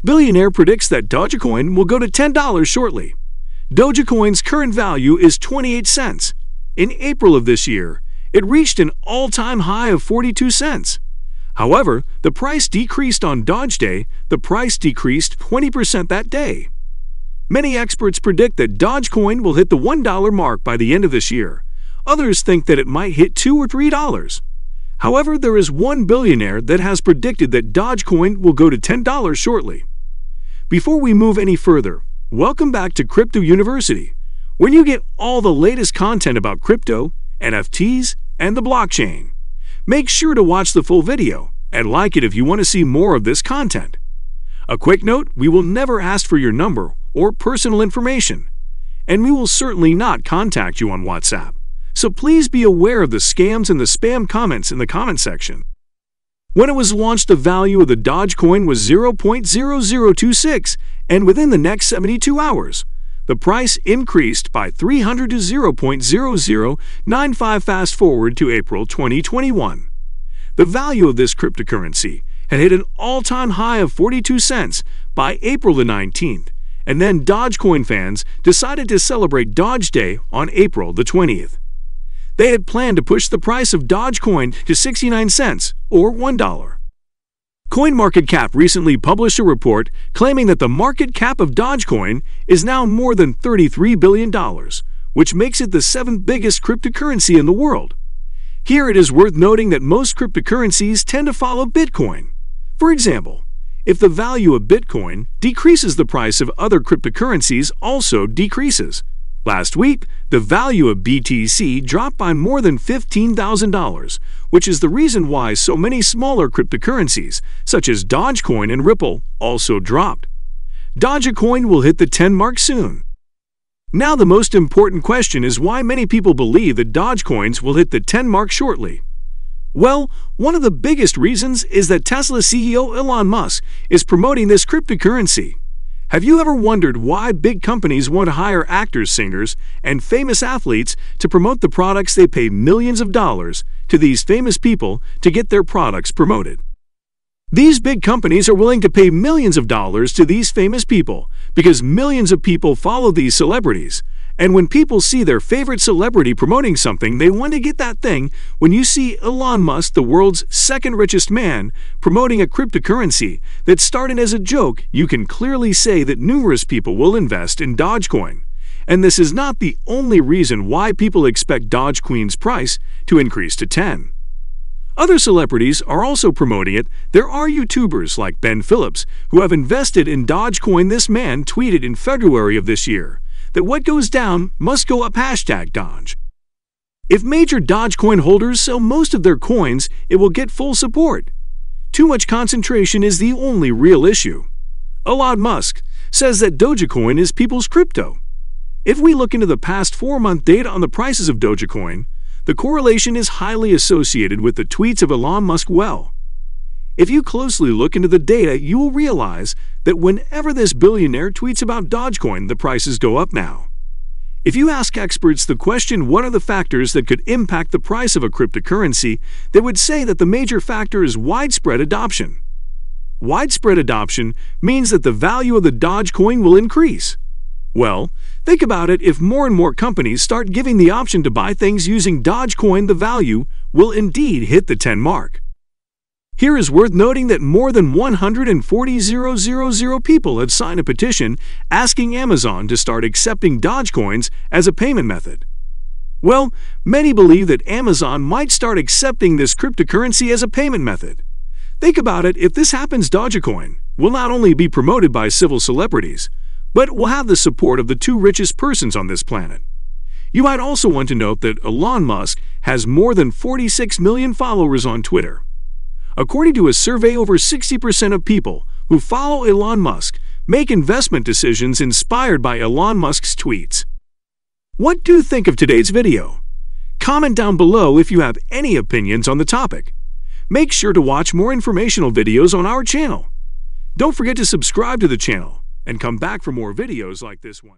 Billionaire predicts that Dogecoin will go to $10 shortly. Dogecoin's current value is 28 cents. In April of this year, it reached an all-time high of 42 cents. However, the price decreased on Doge Day. The price decreased 20% that day. Many experts predict that Dogecoin will hit the $1 mark by the end of this year. Others think that it might hit $2 or $3. However, there is one billionaire that has predicted that Dogecoin will go to $10 shortly. Before we move any further, welcome back to Crypto University, where you get all the latest content about crypto, NFTs, and the blockchain. Make sure to watch the full video and like it if you want to see more of this content. A quick note, we will never ask for your number or personal information, and we will certainly not contact you on WhatsApp. So please be aware of the scams and the spam comments in the comment section. When it was launched, the value of the Dogecoin was 0.0026, and within the next 72 hours, the price increased by 300 to 0.0095. Fast forward to April 2021. The value of this cryptocurrency had hit an all-time high of 42 cents by April the 19th, and then Dogecoin fans decided to celebrate Doge Day on April the 20th. They had planned to push the price of Dogecoin to 69 cents, or $1. CoinMarketCap recently published a report claiming that the market cap of Dogecoin is now more than $33 billion, which makes it the 7th biggest cryptocurrency in the world. Here it is worth noting that most cryptocurrencies tend to follow Bitcoin. For example, if the value of Bitcoin decreases, the price of other cryptocurrencies also decreases. Last week, the value of BTC dropped by more than $15,000, which is the reason why so many smaller cryptocurrencies, such as Dogecoin and Ripple, also dropped. Dogecoin will hit the 10 mark soon. Now the most important question is why many people believe that Dogecoins will hit the 10 mark shortly. Well, one of the biggest reasons is that Tesla CEO Elon Musk is promoting this cryptocurrency. Have you ever wondered why big companies want to hire actors, singers, and famous athletes to promote the products? They pay millions of dollars to these famous people to get their products promoted. These big companies are willing to pay millions of dollars to these famous people because millions of people follow these celebrities. And when people see their favorite celebrity promoting something, they want to get that thing. When you see Elon Musk, the world's second richest man, promoting a cryptocurrency that started as a joke, you can clearly say that numerous people will invest in Dogecoin. And this is not the only reason why people expect Dogecoin's price to increase to 10. Other celebrities are also promoting it. There are YouTubers like Ben Phillips who have invested in Dogecoin. This man tweeted in February of this year that what goes down must go up #Doge. If major Dogecoin holders sell most of their coins, it will get full support. Too much concentration is the only real issue. Elon Musk says that Dogecoin is people's crypto. If we look into the past 4-month data on the prices of Dogecoin, the correlation is highly associated with the tweets of Elon Musk. Well, if you closely look into the data, you will realize that whenever this billionaire tweets about Dogecoin, the prices go up now. If you ask experts the question, what are the factors that could impact the price of a cryptocurrency, they would say that the major factor is widespread adoption. Widespread adoption means that the value of the Dogecoin will increase. Well, think about it. If more and more companies start giving the option to buy things using Dogecoin, the value will indeed hit the 10 mark. Here is worth noting that more than 140,000 people have signed a petition asking Amazon to start accepting Dogecoins as a payment method. Well, many believe that Amazon might start accepting this cryptocurrency as a payment method. Think about it. If this happens, Dogecoin will not only be promoted by civil celebrities, but will have the support of the 2 richest persons on this planet. You might also want to note that Elon Musk has more than 46 million followers on Twitter. According to a survey, over 60% of people who follow Elon Musk make investment decisions inspired by Elon Musk's tweets. What do you think of today's video? Comment down below if you have any opinions on the topic. Make sure to watch more informational videos on our channel. Don't forget to subscribe to the channel and come back for more videos like this one.